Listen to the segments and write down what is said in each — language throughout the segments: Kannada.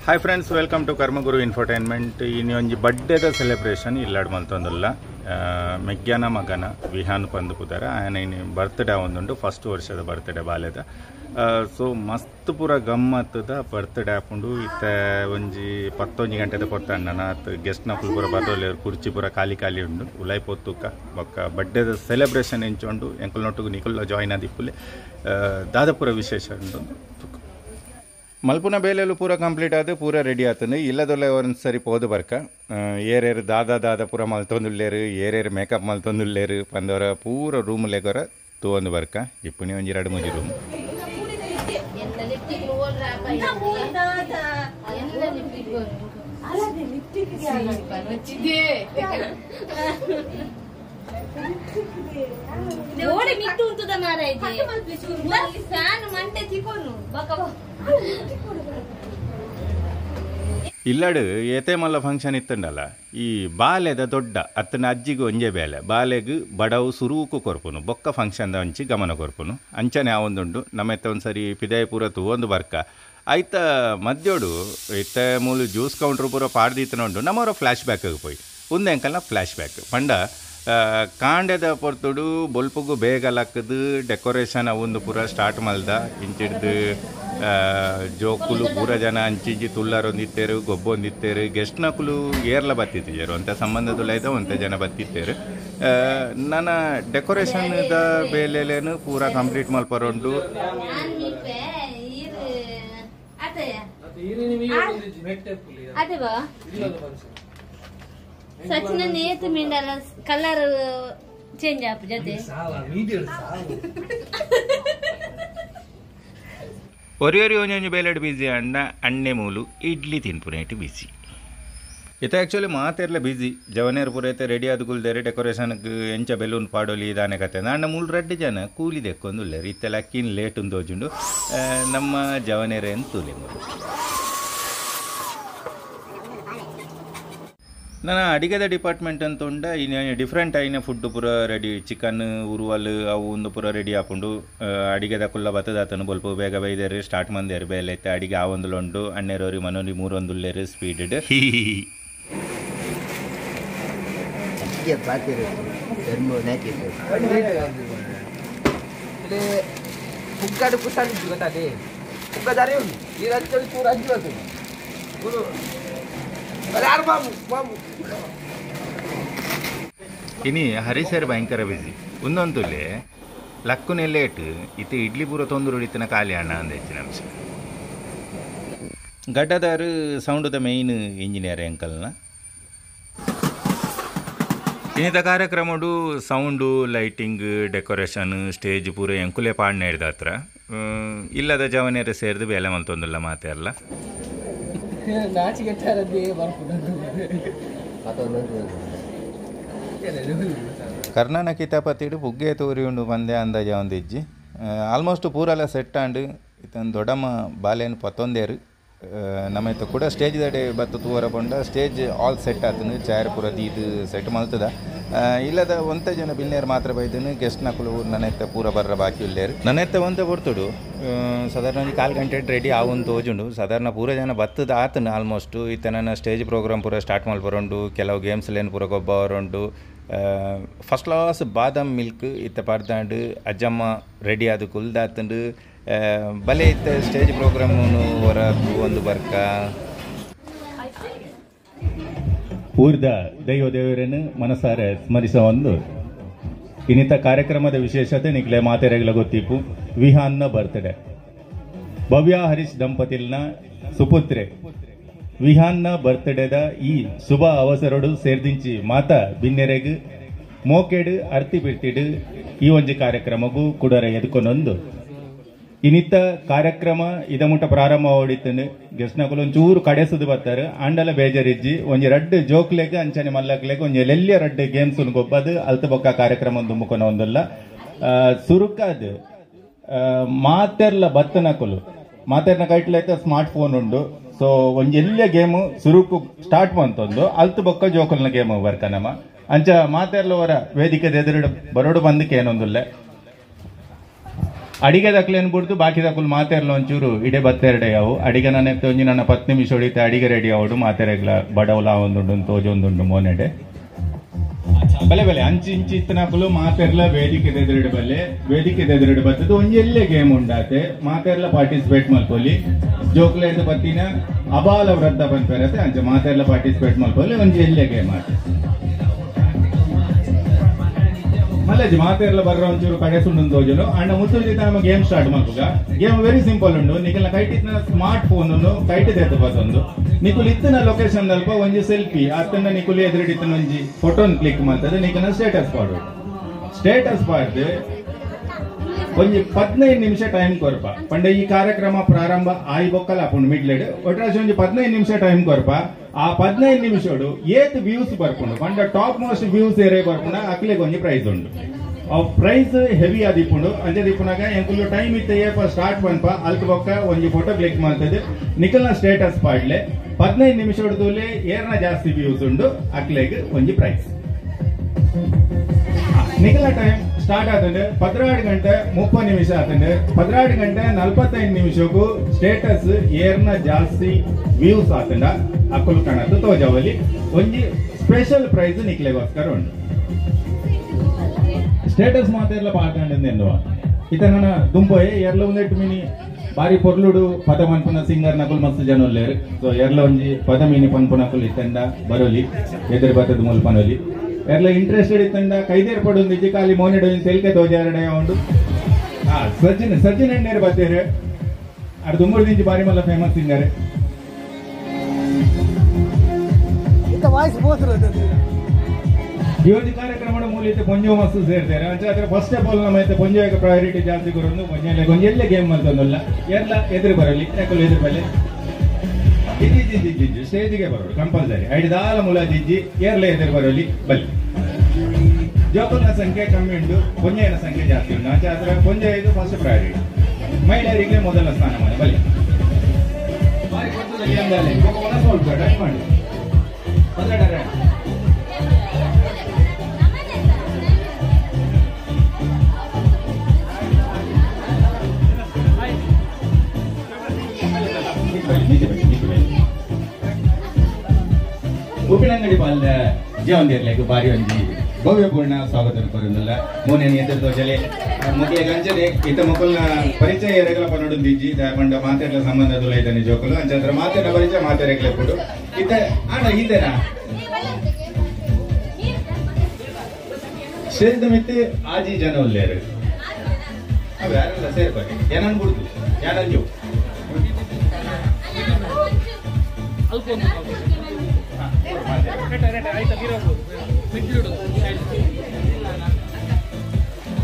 Hi friends, welcome to Karmaguru infotainment. ಇನ್ನೊಂದು ಬರ್ಡೇದ ಸೆಲೆಬ್ರೇಷನ್ ಇಲ್ಲಾಡ್ ಮಲ್ತೊಂದುಲ್ಲ. ಮೆಗ್ಯಾನ ಮಗನ ವಿಹಾನ್ ಪಂದು ಪುದರ ಆಯನ ಇನ್ನು ಬರ್ತ್ಡೇ ಒಂದುಂಡು, ಫಸ್ಟ್ ವರ್ಷದ ಬರ್ತ್ಡೇ ಬಾಲ್ಯದ. ಸೊ ಮಸ್ತ್ ಪೂರ ಗಮ್ಮತ್ತದ ಬರ್ತ್ಡೇ ಆಪುಂಡು. ಇತ್ತ ಒಂಜಿ 11 ಗಂಟೆದ ಕೊಡ್ತಾಂಡನ ಗೆಸ್ಟ್ನ ಫುಲ್ ಪೂರ ಬರ್ದೋಲೇರು, ಕುರ್ಚಿ ಪೂರ ಖಾಲಿ ಖಾಲಿ ಉಂಡು. ಉಲಾಯ್ ಪೊತ್ತುಕ್ಕ ಬೊಕ್ಕ ಬರ್ಡೇದ ಸೆಲೆಬ್ರೇಷನ್ ಎಂಚೊಂಡು ಎಂಕಲ್ ನೊಟ್ಟುಗು ನಿಕುಲ್ಲ ಜಾಯ್ನ್ ಆದಿಪ್ಪುಲೆ ದಾದಪುರ ವಿಶೇಷ ಉಂಡು. ಮಲ್ಪುನ ಬೇಲೆಲು ಪೂರ ಕಂಪ್ಲೀಟ್ ಆದ ಪೂರ ರೆಡಿ ಆತಂದು. ಇಲ್ಲದೊಲ್ಲೆ ಒಂದು ಸರಿ ಪೋದು ಬರ್ಕ ಏರೇರು ದಾದ ಪೂರ ಮಲ್ತೊಂದುಲ್ಲೇರು, ಏರೇರು ಮೇಕಪ್ ಮಲ್ತೊಂದುಲ್ಲೇರು ಪಂದವರ ಪೂರ ರೂಮ್ ಲೆಗೊರ ತೂವೊಂದು ಬರ್ಕ ಇಪ್ಪುನಿ ಒಂಜಿ 2-3 ರೂಮ್. ಇಲ್ಲಡು ಏತೆ ಮಲ್ಲ ಫಂಕ್ಷನ್ ಇತ್ತಂಡಲ್ಲ, ಈ ಬಾಲೆದ ದೊಡ್ಡ ಅತ್ತನ ಅಜ್ಜಿಗೆ ಒಂಜೆ ಬೇಲೆ ಬಾಲೆಗ್ ಬಡವು ಸುರೂಕು ಕೊರ್ಪುನು ಬೊಕ್ಕ ಫಂಕ್ಷನ್ದ ಒಂಚಿ ಗಮನ ಕೊರ್ಪುನು ಅಂಚನೆ ಆವೊಂದುಂಡು. ನಮ್ಮೆತ್ತ ಒಂದು ಸರಿ ಪಿದಾಯ ಪೂರ ತೂವೊಂದು ಬರ್ಕ ಆಯ್ತ ಮಧ್ಯೋಡು ಇತ್ತ ಮೂಲು ಜ್ಯೂಸ್ ಕೌಂಟ್ರ್ ಪೂರ ಪಾಡ್ದಿತ್ತನುಂಡು. ನಮ್ಮವರ ಫ್ಲ್ಯಾಶ್ ಬ್ಯಾಕ್ಗೆ ಪೋಯಿ ಉಂದೆಂಕಲ್ನ ಫ್ಲ್ಯಾಶ್ ಬ್ಯಾಕ್ ಪಂಡ ಕಾಂಡೆದ ಪೊರ್ತುಡು ಬೊಲ್ಪುಗು ಬೇಗ ಲಕ್ಕದು ಡೆಕೋರೇಷನ್ ಅವಂದು ಪೂರ ಸ್ಟಾರ್ಟ್ ಮಲ್ದ. ಇಂಚಿಡ್ದು ಜೋಕುಲು ಪೂರ ಜನ ಅಂಚಿಂಚಿ ತುಳ್ಳರೊಂದಿತ್ತೇರು, ಗೊಬ್ಬೊಂದಿತ್ತೇರು, ಗೆಸ್ಟ್ನಕುಲು ಏರ್ಲ ಬತ್ತಿತ್ತೇರು ಅಂತ ಸಂಬಂಧದುಲೈದ ಒಂತೆ ಜನ ಬತ್ತಿತ್ತೇರು. ನನ್ನ ಡೆಕೋರೇಷನ್ದ ಬೇಲೆಲೇನು ಪೂರ complete ಮಲ್ಪರುಂಡು. Sachin ನೇತ್ ಮಿಂಡಲ colour change app ಜೊತೆ ಒರಿಯೊರಿ ಒಂಜೊಂಜಿ ಬೇಲೆಡ್ ಬಿಸಿ ಅಂಡ ಅಣ್ಣೆ ಮೂಲು ಇಡ್ಲಿ ತಿನ್ಪುನೇಟ್ ಬಿಸಿ ಇತ್ತ. ಆ್ಯಕ್ಚುಲಿ ಮಾತೆರ್ಲ ಬಿಸಿ ಜವನೇರು ಪೂರ ಐತೆ ರೆಡಿ ಆದ ಕುಲ್ದೇರಿ ಡೆಕೋರೇಷನ್ಗೆ ಎಂಚ ಬೆಲೂನ್ ಪಾಡೋಲಿ ಇದಾನೆ ಕತೆ ಅಂಡ 3 ಜನ ಕೂಲಿ ದೆಕ್ಕೊಂದುಲ್ಲೇರು. ಇತ್ತೆಲ್ಲ ಅಕ್ಕಿನ ಲೇಟ್ ಉಂದೋಜುಂಡು ನಮ್ಮ ಜವನೇರೇನು ತೂಲಿ ಮೂಲು. ನನ್ನ ಅಡಿಗೆದ ಡಿಪಾರ್ಟ್ಮೆಂಟ್ ಅಂತ ಉಂಡ ಇನ್ನು ಡಿಫ್ರೆಂಟ್ ಆಯ್ನ ಫುಡ್ ಪೂರ ರೆಡಿ, ಚಿಕನ್ ಉರುವಲ್ ಅವು ಒಂದು ಪೂರ ರೆಡಿ ಹಾಕೊಂಡು ಅಡಿಗೆದ ಕುಲ್ಲ ಬತ್ತದಾತನು ಬೊಲ್ಪ ಬೇಗ ಬೈದೇರು ಸ್ಟಾರ್ಟ್ ಮಂದೇರು ಬೇಲೆ ಐತೆ ಅಡಿಗೆ ಆ ಒಂದುಲುಂಡು. ಅಣ್ಣೆರೋರಿ ಮನೋರಿ 3 ಸ್ಪೀಡ್ ಇನಿ ಹರಿಸೇರು ಭಯಂಕರ ಬಿಸಿ ಒಂದೊಂದುಲೆ ಲಕ್ಕುನೆ ಲೇಟ್ ಇತ್ತೆ ಇಡ್ಲಿ ಪೂರ ತೊಂದರು ಹಿಡಿತನ ಖಾಲಿ ಅಣ್ಣ ಅಂದ ಹೆಚ್ಚಿನ ಅಂಶ. ಗಡ್ಡದಾರು ಸೌಂಡದ ಮೇಯ್ನ್ ಇಂಜಿನಿಯರ್ ಎಂಕಲ್ನ ಇನ್ನಿತ ಕಾರ್ಯಕ್ರಮಡು ಸೌಂಡು, ಲೈಟಿಂಗ್, ಡೆಕೋರೇಷನ್, ಸ್ಟೇಜ್ ಪೂರ ಎಂಕುಲೆ ಪಾಡ್ನ ಹಿಡ್ದ ಹತ್ರ ಇಲ್ಲದ ಜವನೇರ ಸೇರಿದು ಬೇಲೆ ಮಲ್ತೊಂದಿಲ್ಲ ಮಾತೆ ಅಲ್ಲ. ಕರ್ನಾನ ಕಿತಾಪತ್ತಿಡು ಪುಗ್ಗೆ ತೋರಿ ಉಂಡು ಬಂದೆ ಅಂದಾಜ ಒಂದಿಜ್ಜಿ ಆಲ್ಮೋಸ್ಟ್ ಪೂರೆಲ್ಲ ಸೆಟ್ ಆಂಡು ಇತ್ತೊಂದು ದೊಡ್ಡಮ್ಮ ಬಾಲೇನು ಪತ್ತೊಂದೇರು ನಮ್ಮೈತ ಕೂಡ ಸ್ಟೇಜ್ ದಡೆ ಬತ್ತು ತೂವರ ಪಂಡ ಸ್ಟೇಜ್ ಆಲ್ ಸೆಟ್ ಆತನು ಚೇರ್ ಪೂರ ಇದು ಸೆಟ್ ಮಲ್ತದ. ಇಲ್ಲದ ಒಂತೆ ಜನ ಬಿಲ್ನೇರು ಮಾತ್ರ ಬೈದನು ಗೆಸ್ಟ್ನ ಕುಲು ನನ್ನೈತೆ ಪೂರ ಬರ್ರ ಬಾಕಿ ಇಲ್ಲೇರು. ನನ್ನೈತೆ ಒಂತೆ ಬರ್ತುಡು ಸಾಧಾರಣ 4 ಗಂಟೆ ರೆಡಿ ಆವೊಂದು ತೋಜುಂಡು. ಸಾಧಾರಣ ಪೂರ ಜನ ಬತ್ತದ ಆತನು ಆಲ್ಮೋಸ್ಟು. ಇತ್ತ ನನ್ನ ಸ್ಟೇಜ್ ಪ್ರೋಗ್ರಾಮ್ ಪೂರ ಸ್ಟಾರ್ಟ್ ಮಲ್ಪರುಂಡು. ಕೆಲವು ಗೇಮ್ಸ್ಲೇನು ಪೂರ ಗೊಬ್ಬ ಅವರುಂಡು. ಫಸ್ಟ್ ಕ್ಲಾಸ್ ಬಾದಾಮ್ ಮಿಲ್ಕ್ ಇತ್ತ ಪಡ್ದಾಂಡು ಅಜ್ಜಮ್ಮ ರೆಡಿ ಆದ ಕುಲ್ದಾತಂಡು ಬಲೆ ಇತ್ತ ಸ್ಟೇಜ್ ಪ್ರೋಗ್ರಾಮ್ ಹೊರ ಒಂದು ಬರ್ಕ ಊರ್ದ ದೇವರನ್ನು ಮನಸಾರೆ ಸ್ಮರಿಸೋ ಒಂದು ಇನ್ನಿತ ಕಾರ್ಯಕ್ರಮದ ವಿಶೇಷತೆ ನಿಕ್ಲೆ ಮಾತೆರೆಗಳ ಗೊತ್ತಿಪ್ಪು ವಿಹಾನ್ನ ಬರ್ತ್ಡೇ. ಭವ್ಯ ಹರೀಶ್ ದಂಪತಿಲ್ನ ಸುಪುತ್ರೆ ವಿಹಾನ್ನ ಬರ್ತ್ಡೇದ ಈ ಶುಭ ಅವಸರಡು ಸೇರ್ದಿಂಚಿ ಮಾತ ಬಿನ್ನೆರೆಗ್ ಮೋಕೆಡು ಅರ್ತಿ ಬಿರ್ತಿಡು ಈ ಒಂಜಿ ಕಾರ್ಯಕ್ರಮಗೂ ಕುಡರ ಎದ್ಕೊಂಡೊಂದು ಇನ್ನಿತ್ತ ಕಾರ್ಯಕ್ರಮ ಇದ ಮುಟ್ಟ ಪ್ರಾರಂಭ ಹೊಡಿತಂದು ಗೆಸ್ಟ್ನಕುಲು ಒಂಚೂರು ಕಡೆಸದು ಬರ್ತಾರೆ ಅಂಡಲ ಬೇಜಾರಿಜ್ಜಿ ಒಂಜಿ 2 ಜೋಕ್ಲೆಗ್ ಅಂಚನೆ ಮಲ್ಲಕ್ಲೆಗ್ ಒಂಜಿ ಎಲ್ಯ 2 ಗೇಮ್ಸ್ ಗೊಬ್ಬದು ಅಲ್ತ ಬೊಕ್ಕ ಕಾರ್ಯಕ್ರಮ ದುಮ್ಮುಕೊನ ಒಂದಲ್ಲ ಸುರುಕಾದ್ ಮಾತೆರ್ಲ ಬತ್ತನಕುಲು ಮಾತೆರ್ನ ಕೈಟ್ಲೈತೆ ಸ್ಮಾರ್ಟ್ ಫೋನ್ ಉಂಡು. ಸೊ ಒಂಜಿ ಎಲ್ಯ ಗೇಮು ಸುರುಕು ಸ್ಟಾರ್ಟ್ ಮಂತೊಂದು ಅಲ್ತ ಬೊಕ್ಕ ಜೋಕಲ್ನ ಗೇಮ್ ಬರ್ಕನಮ ಅಂಚ ಮಾತೆರ್ಲ ಅವರ ವೇದಿಕೆ ಎದುರು ಬರೋಡು ಬಂದಕ್ಕೆ ಏನೊಂದುಲ್ಲೆ ಅಡಿಗೆ ದಕ್ಲೇನು ಬಿಡ್ತು ಬಾಕಿ ದಕ್ಕಲು ಮಾತೆರ್ಲ ಒಂಚೂರು ಇಡೇ ಬತ್ತೆರಡೆ ಅವು ಅಡಿಗೆ ನನ್ನ ಒಂಜಿ ನನ್ನ 10 ನಿಮಿಷ ಹೊಡಿತೆ ಅಡಿಗೆ ರೆಡಿ ಅವಡು ಮಾತೆರೆಗ್ಲ ಬಡವಲ ಒಂದುಂಡು ತೋಜೊಂದುಂಡು ಮೋನೆಡೆ ಬಲೆ ಬಲೆ ಅಂಚಿ ಇಂಚಿ ಇತ್ತನಕಲು ಮಾತೆರ್ಲ ವೇದಿಕೆ ಎದುರುಡು ಬಲ್ಲೆ ವೇದಿಕೆ ಎದುರುಡು ಬರ್ತದೆ ಒಂಜೆಲ್ಲೆ ಗೇಮ್ ಉಂಡಾತೆ ಮಾತೆರ್ಲ ಪಾರ್ಟಿಸಿಪೇಟ್ ಮಲ್ಪೊಲಿ ಜೋಕ್ಲೆಡ್ ಬತ್ತಿನ ಅಬಾಲ ವೃದ್ಧ ಬಂದ್ಪೇರತೆ ಅಂಚೆ ಮಾತೆರ್ಲ ಪಾರ್ಟಿಸಿಪೇಟ್ ಮಲ್ಪೊಲಿ ಒಂಜೆಲ್ಲೆ ಗೇಮ್ ಆತೆ ಮಲ್ಲಜಿ ಮಾತೆರ್ಲ ಬರ್ರ ಒಂಚೂರು ಕಡೆ ಸುಂಡು ತೋಜನು ಅಣ್ಣ ಮುತ್ತುಜಿ ನಮ್ಮ ಗೇಮ್ ಸ್ಟಾರ್ಟ್ ಮಾಡ್ಬೇಕ ಗೇಮ್ ವೆರಿ ಸಿಂಪಲ್ ಉಂಡು ನಿಖಲ್ನ ಕೈಟಿನ ಸ್ಮಾರ್ಟ್ ಫೋನ್ ಕೈಟ್ ತೆತ್ತು ಬತ್ತೊಂದು ನಿಕುಲ್ ಇತ್ತಿನ ಲೊಕೇಶನ್ ಅಲ್ಪ ಒಂಜಿ ಸೆಲ್ಫಿ ಅತ್ತನ್ನ ನಿಕುಲ್ ಎದುರಿಡಿತ್ತಿನ ಒಂಜಿ ಫೋಟೋನ್ ಕ್ಲಿಕ್ ಮಾಡ್ತದೆ ನಿಕಲ್ನ ಸ್ಟೇಟಸ್ ಪಾಡು ಸ್ಟೇಟಸ್ ಪಾಡ್ದು ಒಂಜಿ 15 ನಿಮಿಷ ಟೈಮ್ ಕೊರ್ಪ ಪಂಡ ಈ ಕಾರ್ಯಕ್ರಮ ಪ್ರಾರಂಭ ಆಯಿ ಬೊಕ್ಕಲ ಅಪ್ಪುಂಡು ಮಿಡ್ಲೆಡ್ ಒಟ್ರಾಶಿ ಒಂಜಿ 15 ನಿಮಿಷ ಟೈಮ್ ಕೊರ್ಪ ಆ 15 ನಿಮಿಷಡು ಏತ್ ವ್ಯೂಸ್ ಬರ್ಪುಂಡು ಪಂಡ ಟಾಪ್ ಮೋಸ್ಟ್ ವ್ಯೂಸ್ ಏರೇ ಬರ್ಪುಂಡ ಅಕ್ಲೆಗ್ ಒಂಜಿ ಪ್ರೈಸ್ ಉಂಡು ಆ ಪ್ರೈಸ್ ಹೆವಿ ಆದಿಪ್ಪುಂಡು ಅಂಚೆ ದಿಪ್ಪುನಾಗ ಎಂಕುಲು ಟೈಮ್ ಇತ್ತೆ ಏಪ ಸ್ಟಾರ್ಟ್ ಪನ್ಪ ಅಲ್ಕ ಬೊಕ್ಕ ಒಂಜಿ ಫೋಟೋ ಕ್ಲಿಕ್ ಮಾಡ್ತದೆ ನಿಕಲ್ನ ಸ್ಟೇಟಸ್ ಪಾಡ್ಲೆ 15 ನಿಮಿಷ ಹೊಡೆದೂಲೆ ಏರ್ನ ಜಾಸ್ತಿ ವ್ಯೂಸ್ ಉಂಡು ಅಕ್ಲೆಗ್ ಒಂಜಿ ಪ್ರೈಸ್ ನಿಕಲ್ನ ಟೈಮ್ ಸ್ಟಾರ್ಟ್ ಆತಂಡೆ 16 ಗಂಟೆ 30 ನಿಮಿಷ ಆತಂಡೆ 16 ಗಂಟೆ 45 ನಿಮಿಷಕ್ಕೂ ಸ್ಟೇಟಸ್ ಏರ್ನ ಜಾಸ್ತಿ ವ್ಯೂಸ್ ಆತಂಡ ಅಕ್ಕಲು ಕಾಣತ್ತು ತೋಜವಲಿ ಒಂಜಿ ಸ್ಪೆಷಲ್ ಪ್ರೈಸ್ ನಿಕ್ಲೆಗೋಸ್ಕರ ಉಂಟು ಸ್ಟೇಟಸ್ ಮಾತೆಲ್ಲ ಪಾಡ್ಕಂಡೆಂದೆಂದುವ ಇತ ನನ್ನ ದುಂಬೋಯೆ ಎರ್ಲ ಒಂದೆಟ್ಟು ಮಿನಿ ಬಾರಿ ಪೊರ್ಲುಡು ಪದ ಮನ್ಪುನ ಸಿಂಗರ್ ನಕುಲ್ ಮಸ್ತ್ ಜನ ಒಲ್ಲೇರು ಸೊ ಎರ್ಲ ಒಂಜಿ ಪದ ಮಿನಿ ಪನ್ಪುನಕುಲ್ ಇತ್ತಂಡ ಬರೋಲಿ ಎದುರು ಬತ್ತದ ಮುಲ್ಪನೊಲಿ ಎಲ್ಲ ಇಂಟ್ರೆಸ್ಟೆಡ್ ಇತ್ತಂಡ ಕೈದೇರ್ ಪಡೊಂದು ಇಜ್ಜಿ ಖಾಲಿ ಮೋನೆಡ್ ತೆಲ್ಕೆ ತೋಜಾರಡೆ ಉಂಡು ಸಜ್ಜನ್ ಎಣ್ಣೆರು ಬತ್ತೇರು ಅಡ್ ದುಂಬುಡು ದಿಂಜಿ ಬಾರಿ ಮಲ್ಲ ಫೇಮಸ್ ಸಿಂಗರ್ ಇವತ್ತು ಕಾರ್ಯಕ್ರಮದ ಮೂಲಕ ಪೊಂಜೋ ಮಸ್ತು ಸೇರ್ತಾರೆ ಅಂಚಾದ್ರೆ ಫಸ್ಟ್ ಆಫ್ ಆಲ್ ನಮ್ಮ ಪೊಂಜೋಗೆ ಪ್ರಯಾರಿಟಿ ಜಾಸ್ತಿ ಕೊಡೋದು ಗೊಂಜೆಲ್ಲ ಗೇಮ್ ಮಾಡ್ತಂದಲ್ಲ ಎಲ್ಲ ಎದುರು ಬರಲಿ ಯಾಕಲ್ಲ ಎದುರು ಬರಲಿ ಇಜ್ಜಿ ಸ್ಟೇಜಿಗೆ ಬರೋದು ಕಂಪಲ್ಸರಿ ಐದಾಲ ಮೂಲ ಜಿಜ್ಜಿ ಏರ್ಲ ಎದುರು ಬರೋಲಿ ಬಲ್ಲಿ ಜೋಕಲ್ನ ಸಂಖ್ಯೆ ಕಮ್ಮಿ ಉಂಟು ಪೊಂಜೆಯ ಸಂಖ್ಯೆ ಜಾಸ್ತಿ ಉಂಟು ಅಂಚಾದ್ರೆ ಪೊಂಜ ಇದು ಫಸ್ಟ್ ಪ್ರಯಾರಿಟಿ ಮಹಿಳೆಯರಿಗೆ ಮೊದಲ ಸ್ಥಾನಮಾನ ಬಲ್ಲಿ ಬಾರಿ ಕೊಡ್ತದಲ್ಲಿ ಅಂದಾಲೆ ಸ್ವಲ್ಪ ಟ್ರೈ ಮಾಡಿ ಉಪ್ಪಿನಂಗಡಿ ಪಾಲ್ದ ಜೀವನದಿರ್ಲಿಕ್ಕೆ ಬಾರಿ ಒಂಜಿ ಭವ್ಯಪೂರ್ಣ ಸ್ವಾಗತ ಕೊರೊಂದಿಲ್ಲ ಮೂನೇನು ಎದುರು ತೋಜಲೆ ಮಕ್ಕಳಿಗೆ ಅಂಚನೆ ಇತ್ತ ಮಕ್ಕಳನ್ನ ಪರಿಚಯ ಎರೆಗಲ ಪನ್ನೊಂದಿಜ್ಜಿ ಪಂಡ ಮಾತೆರ್ಲ ಸಂಬಂಧದಲ್ಲ ಇದ್ದಾನೆ ಜೋಕಲು ಅಂಚಂದ್ರ ಮಾತೆರ್ನ ಪರಿಚಯ ಮಾತೆರೆಗ್ಲೆ ಕೊಡು ಇತ್ತ ಅಣ್ಣ ಇದ್ದೇನಾ ಶ್ರೇಷ್ಠ ಮಿತ್ತೆ ಆಜಿ ಜನ ಒಲ್ಲೇರು ಅವ್ ಯಾರೆಲ್ಲ ಸೇರ್ಬಾರಿ ಏನನ್ ಬಿಡುದು ಯಾನಂಜು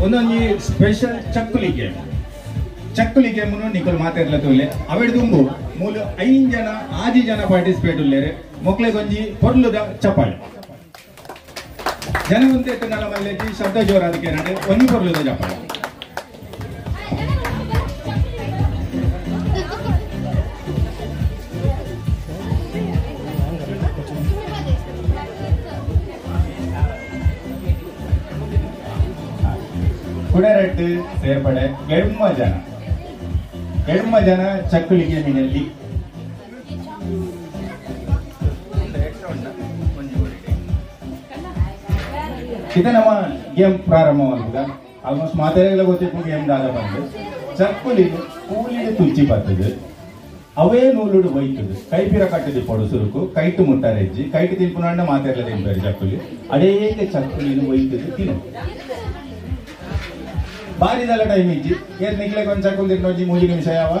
ಒಂದೊಂದು ಸ್ಪೆಷಲ್ ಚಕ್ಕುಲಿ ಗೇಮ್ ನಿಕಲ್ ಮಾತಾಡ್ಲ ತೋಲೆ ಅವೆಡ್ ತುಂಬು ಮೂಲ 5 ಜನ 6 ಜನ ಪಾರ್ಟಿಸಿಪೇಟ್ ಉಳ್ಳೇರೆ ಮೊಕ್ಲೆಗೆ ಒಂಜಿ ಪೊರ್ಲುದ ಚಪ್ಪಾಳೆ ಜನ ಒಂದೇ ನಲ ಮಲ್ಲೆಜಿ ಶಬ್ದ ಜೋರ ಅದಕ್ಕೆ ಒಂಜಿ ಪೊರ್ಲುದ ಚಪ್ಪಾಳೆ ಕುಡರೆಟ್ಟು ಸೇರ್ಪಡೆ ಎಡ್ಮ ಜನ ಚಕ್ಕುಲಿ ಗೇಮಿನಲ್ಲಿ ಇದು ನಮ್ಮ ಗೇಮ್ ಪ್ರಾರಂಭವಾಗುದ ಆಲ್ಮೋಸ್ಟ್ ಮಾತೆರೆಗಳ ಗೊತ್ತಿಪ್ಪು ಗೇಮ್ ದಾದ ಬಂದು ಚಕ್ಕುಲಿ ಕೂಲಿಗೆ ತುಚ್ಚಿ ಬರ್ತದೆ ಅವೇ ನೂಲುಡು ಬೈತದು ಕೈಪಿರ ಕಟ್ಟದಿ ಪೊಡು ಸುರುಕು ಕೈಟು ಮುಟ್ಟಾರೆಜ್ಜಿ ಕೈಟು ತಿನ್ಪುನಾಂಡ ಮಾತೆರ್ಲ ತಿನ್ಬೇರಿ ಚಕ್ಕುಲಿ ಅಡೇಗೆ ಚಕ್ಕುಲಿನ ಬೈತದು ತಿನ್ನು ಬಾರಿದಲ್ಲ ಟೈಮ್ ಇಜ್ಜಿ ಏನ್ ನಿಕ್ಲೆಗೆ ಒಂದು ಚಕ್ಕುಲ್ ತಿನ್ನೋಜಿ 3 ನಿಮಿಷ ಯಾವ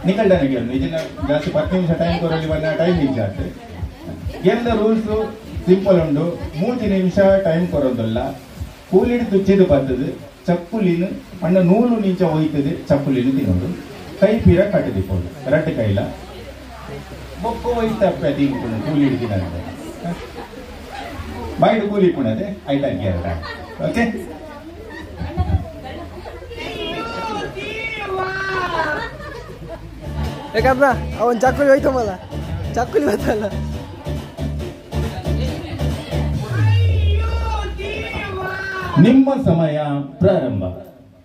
ನಿಕಲ್ಡ ನಿಜನ ಜಾಸ್ತಿ 10 ನಿಮಿಷ ಟೈಮ್ ಕೊರಲಿ ಬಂದ ಟೈಮ್ ಇಜ್ಜಿ ಆಗ್ತದೆ ಎಲ್ಲ ರೂಲ್ಸ್ ಸಿಂಪಲ್ ಉಂಡು 3 ನಿಮಿಷ ಟೈಮ್ ಕೊರೋದಲ್ಲ ಕೂಲಿಡು ತುಚ್ಚಿದು ಬರ್ತದೆ ಚಕ್ಕುಲಿನ ಅಣ್ಣ ನೂಲು ನಿಂಚ ಹೋಯ್ತದೆ ಚಕ್ಕುಲಿನ ತಿನ್ನೋದು ಕೈ ಪೀರ ಕಟ್ಟದಿಪ್ಪೋದು ರಟ್ಟು ಕೈಲ ಬೊಕ್ಕು ಹೋಯ್ತಪ್ಪೆ ತಿನ್ಕೊಂಡು ಕೂಲಿಡು ತಿನ್ನ ಬಾಯಿಡು ಕೂಲಿ ಪುಣದೆ ಐಟನ್ ಕೇರಳ ಓಕೆ ಯಾಕಂದ್ರ ಅವನ್ ಚಕ್ಕುಲಿ ಹೋಯ್ತಮ್ಮಲ್ಲ ಚಕ್ಕುಲಿ ಬರ್ತಲ್ಲ ನಿಮ್ಮ ಸಮಯ ಪ್ರಾರಂಭ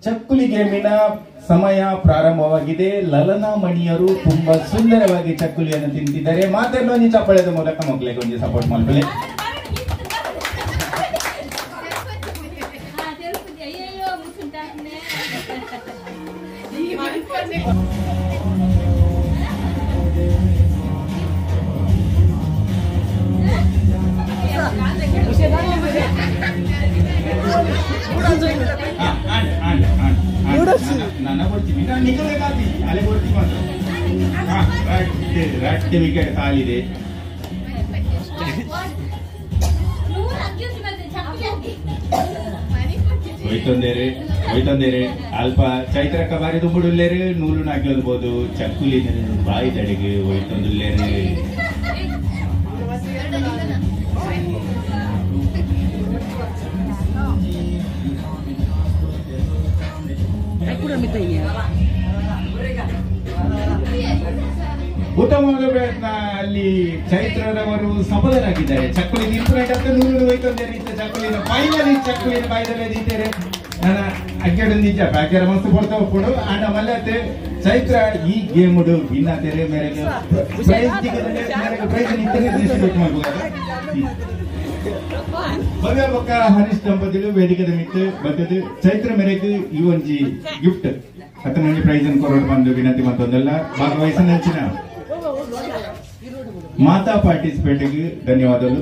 ಚಕ್ಕುಲಿ ಗೇಮಿನ ಸಮಯ ಪ್ರಾರಂಭವಾಗಿದೆ. ಲಲನಾ ಮಣಿಯರು ತುಂಬಾ ಸುಂದರವಾಗಿ ಚಕ್ಕುಲಿಯನ್ನು ತಿಂತಿದ್ದಾರೆ. ಮಾತೆಲ್ಲೊಂದು ಚಪ್ಪಳದ ಮೂಲಕ ಮಕ್ಕಳಿಗೆ ಒಂದು ಸಪೋರ್ಟ್ ಮಾಡ್ಕೊಳ್ಳಿ. ನನ್ನ ಕೊಡ್ತೀನಿ, ನಾನು ನಿಖಲೇ ಕಾತಿ ಅಲ್ಲೇ ಕೊಡ್ತೀನಿ ಮಾತ್ರ. ರಟ್ಟೆ ವಿಕೆಟ್ ಕಾಲಿದೆ. ಹೋಯ್ತೊಂದೇರೆ ಅಲ್ಪ ಚೈತ್ರಕ್ಕ ಬಾರಿ ದುಂಬುಡುಲ್ಲೇರು ನೂಲು ನಾಗ್ಲಬಹುದು. ಚಕ್ಕುಲಿ ಬಾಯಿ ತಡೆಗೆ ಹೋಯ್ತೊಂದುಲ್ಲೇರು. ಉತ್ತಮವಾದ ಪ್ರಯತ್ನ. ಅಲ್ಲಿ ಚೈತ್ರರವರು ಸಫಲರಾಗಿದ್ದಾರೆ. ಚಕ್ಕುಲಿ ನಿಂತು ನೂರು ಹೋಯ್ತೊಂದೇರೆ ಇತ್ತ ಚಕ್ಕುಲಿನ ಫೈನಲಿ ಚಕ್ಕುಲಿನ ಬಾಯಿದಲ್ಲೇ ನಿಂತೇರೆ. ನನ್ನ ಅಗ್ಗಡು ನಿಜ ಪ್ಯಾಕೆರ ಮಸ್ತ್ ಕೊಡ್ತಾ ಹೋಗ್ಕೊಡು ಆಂಡ ಮಲ್ಲತ್ತೆ ಚೈತ್ರ ಈ ಗೇಮ್ ಭಿನ್ನತೆರೆ ಮೇರೆಗೆ ಪ್ರೈಸ್ ನಿಂತರೆ ಡಿಸ್ಟ್ರಿಬ್ಯೂಟ್ ಮಾಡ್ಬೋದು. ಭವ್ಯ ಬೊಕ್ಕ ಹರೀಶ್ ದಂಪತಿಗಳು ವೇದಿಕೆ ಮಿತ್ತು ಬರ್ತದೆ. ಚೈತ್ರ ಮೇರೆಗೆ ಈ ಒಂಜಿ ಗಿಫ್ಟ್ ಹತ್ತು ಮಂದಿ ಪ್ರೈಸ್ ಅನ್ನು ಕೊರೋಡ್ ಬಂದು ವಿನಂತಿ ಮತ್ತೊಂದೆಲ್ಲ ಭಾಗವಹಿಸಿನ ಹೆಚ್ಚಿನ ಮಾತಾ ಪಾರ್ಟಿಸಿಪೇಟ್ಗೆ ಧನ್ಯವಾದಗಳು.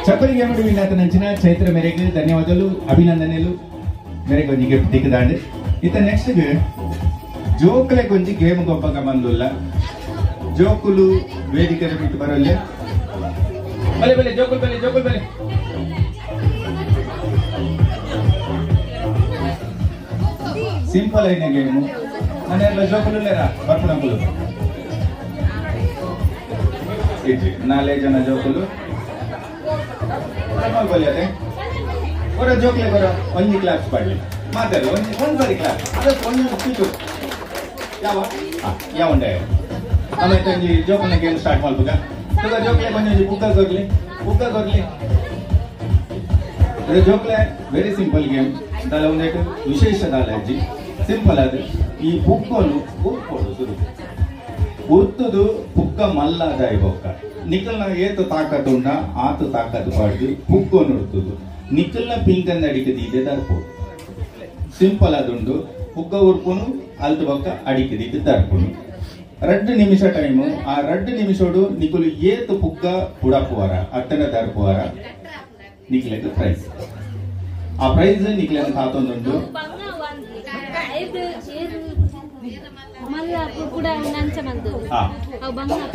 ಚಪ್ಪಲಿ ಗೇಮ್ ವಿನ್ನಾತ ನಂಚಿನ ಚೈತ್ರ ಮೇರೆಗೆ ಧನ್ಯವಾದಗಳು, ಅಭಿನಂದನೆಗಳು. ಮೇರೆಗೆ ಒಂಜಿ ಗಿಫ್ಟ್ ದಿಕ್ಕದಾಂಡ್ ಇತ್ತ ನೆಕ್ಸ್ಟ್ ಜೋಕಲೆ ಕೊಂಚಿ ಗೇಮ್ ಗೊಬ್ಬಗ ಬಂದುಲ್ಲ. ಜೋಕುಲು ವೇದಿಕೆ ಬಿಟ್ಟು ಬರಲ್ಲೇ ಬಲೆ ಬಲೆ ಜೋಕುಲ್ ಬಲೆ ಜೋಕುಲ್ ಬಲೆ. ಸಿಂಪಲ್ ಐನ ಗೇಮು. ಮನೆಯಲ್ಲ ಜೋಕುಲ್ಲೇರ ಬರ್ಪಡಂಬುಲು 4 ಜನ ಜೋಕುಲು ಬಲಿಯದೆ ಹೊರ ಜೋಕ್ಲೆ ಬರ ಒಂಜಿ ಕ್ಲಾಸ್ ಪಾಡ್ಲಿ ಮಾತಾಡಿ ಒಂದು ಬರಿ ಕ್ಲಾಸ್ ಅದಕ್ಕೆ ಒಂದು ಕೂತು ಯಾವ ಉಂಡೆ ಆಮೇಲೆ ಒಂಜಿ ಜೋಕಲ್ನ ಗೇಮ್ ಸ್ಟಾರ್ಟ್ ಮಾಡ್ಬೇಕ. ಜೋಕ್ಲೆ ಬಂದು ಬುಕ್ಕ ಕೊರ್ಲಿ ಅದು ಜೋಕ್ಲೆ ವೆರಿ ಸಿಂಪಲ್ ಗೇಮ್. ದಾಲ ಒಂದೇಟು ವಿಶೇಷ ದಾಲ ಅಜ್ಜಿ ಸಿಂಪಲ್ ಅದು. ಈ ಬುಕ್ಕೋನು ಉರ್ಕೋಡು ಶುರು ಉರ್ತುದು ಬುಕ್ಕ ಮಲ್ಲದ ಬೊಕ್ಕ ನಿಖಲ್ನ ಏತು ತಾಕತ್ತು ಉಂಡ ಆತು ತಾಕತ್ತು ಪಾಡಿ ಬುಕ್ಕೋನು ಉರ್ತುದು ನಿಖಲ್ನ ಪಿಂಕಂದ ಅಡಿಕದಿದೆ ದರ್ಪೋಡು ಸಿಂಪಲ್ ಅದುಂಡು. ಬುಕ್ಕ ಉರ್ಪುನು ಅಲ್ತು ಬೊಕ್ಕ ಅಡಿಕದಿದ್ದು ದರ್ಪುನು 2 ನಿಮಿಷ ಟೈಮು. ಆ 2 ನಿಮಿಷೋಡು ನಿಖಲು ಏತು ಬುಕ್ಕ ಪುಡಪುವಾರ ಅತ್ತನ ದರ್ಪುವಾರ ನಿಖಿಲೆಗೆ ಪ್ರೈಸ್. ಆ ಪ್ರೈಸ್ ನಿಖಿಲೆನ ತಾತೊಂದುಂಡು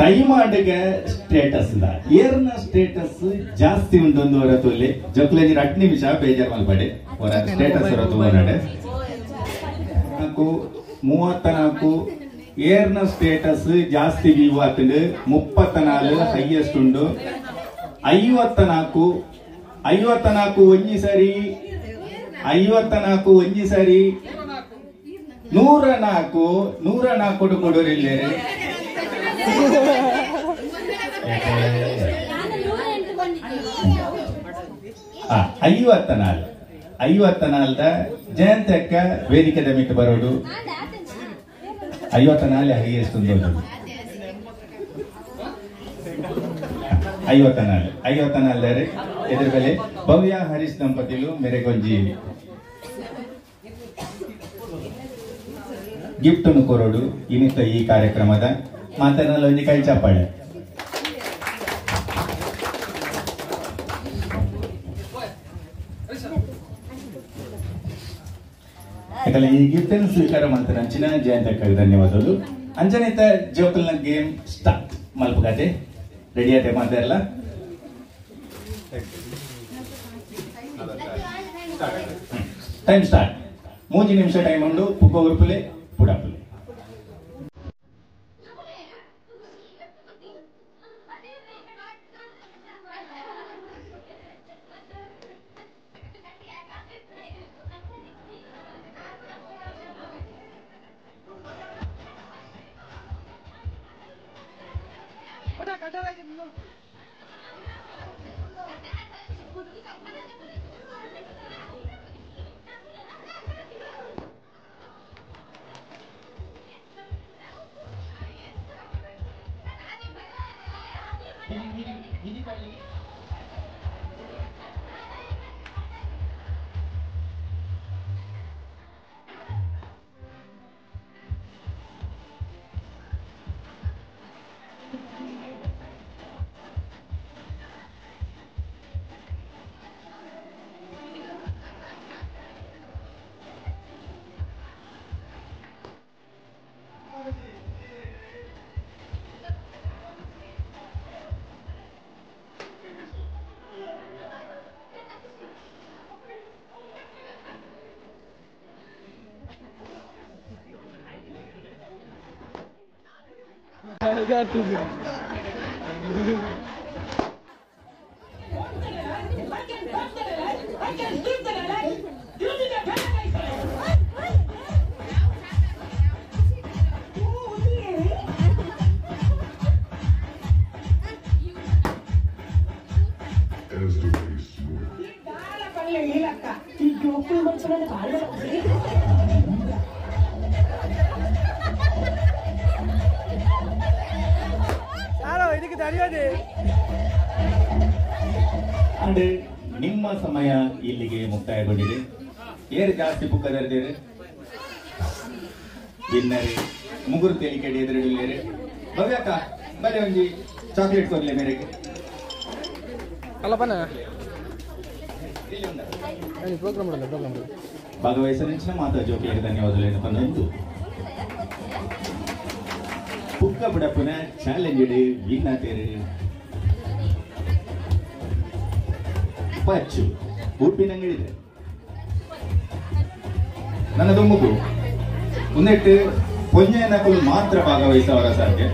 ಟೈಮ್ ಆಡಿಗೆ ಸ್ಟೇಟಸ್ ಏರ್ನ ಸ್ಟೇಟಸ್ ಜಾಸ್ತಿ ಉಂಟೊಂದು ಹೊರತುಲ್ಲಿ ಜೊಕ್ಲೇಜ್ 2 ನಿಮಿಷ ಬೇಜಾರ್ ಮಲ್ಪಡೆ ಹೊರ ಸ್ಟೇಟಸ್ ಹೊರತು ಹೊರಡೆ 34 ಏರ್ನ ಸ್ಟೇಟಸ್ ಜಾಸ್ತಿ ವ್ಯೂ ಆತಂಡು 34 ಹೈಯೆಸ್ಟ್ ಉಂಡು. 54 ಒಂಜಿ ಸರಿ 54 ಒಂಜಿ ಸರಿ 104 ಕೊಡೋರಿಲ್ಲೇ 54 ಜಯಂತಕ್ಕ ವೇದಿಕೆದ ಮಿಟ್ಟು ಬರೋಡು 54 ಹೈಯೆಸ್ಟ್ ಒಂದು 54 ಎದುರು ಬೆಲೆ ಭವ್ಯ ಹರೀಶ್ ದಂಪತಿಗಳು ಮೇರೆಗೊಂಜಿ ಗಿಫ್ಟ್ ಅನ್ನು ಕೊರೋಡು ಇನ್ನಿತ ಈ ಕಾರ್ಯಕ್ರಮದ ಮಾತನಾಡಲು ಒಂದು ಕೈ ಚಾಪಾಳೆ. ಯಾಕಂದ್ರೆ ಈ ಗಿಫ್ಟ್ ಅನ್ನು ಸ್ವೀಕಾರ ಮಾಡ್ತಾರೆ ಅಂಚಿನ ಜಯಂತಕ್ಕಾಗಿ ಧನ್ಯವಾದಗಳು. ಅಂಜನಿತ ಜೋಕಲ್ನ ಗೇಮ್ ಸ್ಟಾರ್ಟ್ ಮಲ್ಪಗಾತೆ ರೆಡಿ ಆಯ್ತೆ ಮಾತಾಡಲ್ಲ. Time start. 3 ನಿಮಿಷ ಟೈಮ್ ಉಂಡು. ಪುಕ್ಕ ಉರುಪುಲೆ ಪುಡಾಪುಲೆ. ಅಂಡ್ ನಿಮ್ಮ ಸಮಯ ಇಲ್ಲಿಗೆ ಮುಕ್ತಾಯಗೊಂಡಿದೆ. ಏರ್ ಜಾಸ್ತಿ ಬುಕ್ಕದಿದ್ದೀರಿ ಇನ್ನರಿ ಮುಗುರು ತೆಲಿಕೆಡಿ ಎದುರಿಡಿಲ್ಲೇರಿ ಭವ್ಯಕ್ಕ ಬಲೆ ಒಂಜಿ ಚಾಕ್ಲೇಟ್ ಕೊರ್ಲೆ ಮೇರೆಗೆ ಅಲ್ಲಪ್ಪನ ಪ್ರೋಗ್ರಾಮ್ ಭಾಗವಹಿಸಿನ ಮಾತಾ ಜೋಕಿಗೆ ಧನ್ಯವಾದಗಳು ಏನಪ್ಪಂದು ಪುಕ್ಕ ಬಿಡಪ್ಪನ ಚಾಲೆಂಜ್ ಇಡಿ ವಿನ್ನಾತೇರಿ ಪಚ್ಚು ಉಪ್ಪಿನಂಗಡಿದೆ ನನ್ನದು ಮುಗು ಒಂದೆಟ್ಟು ಪೊಂಜೆನಕಲು ಮಾತ್ರ ಭಾಗವಹಿಸವರ ಸಾಧ್ಯ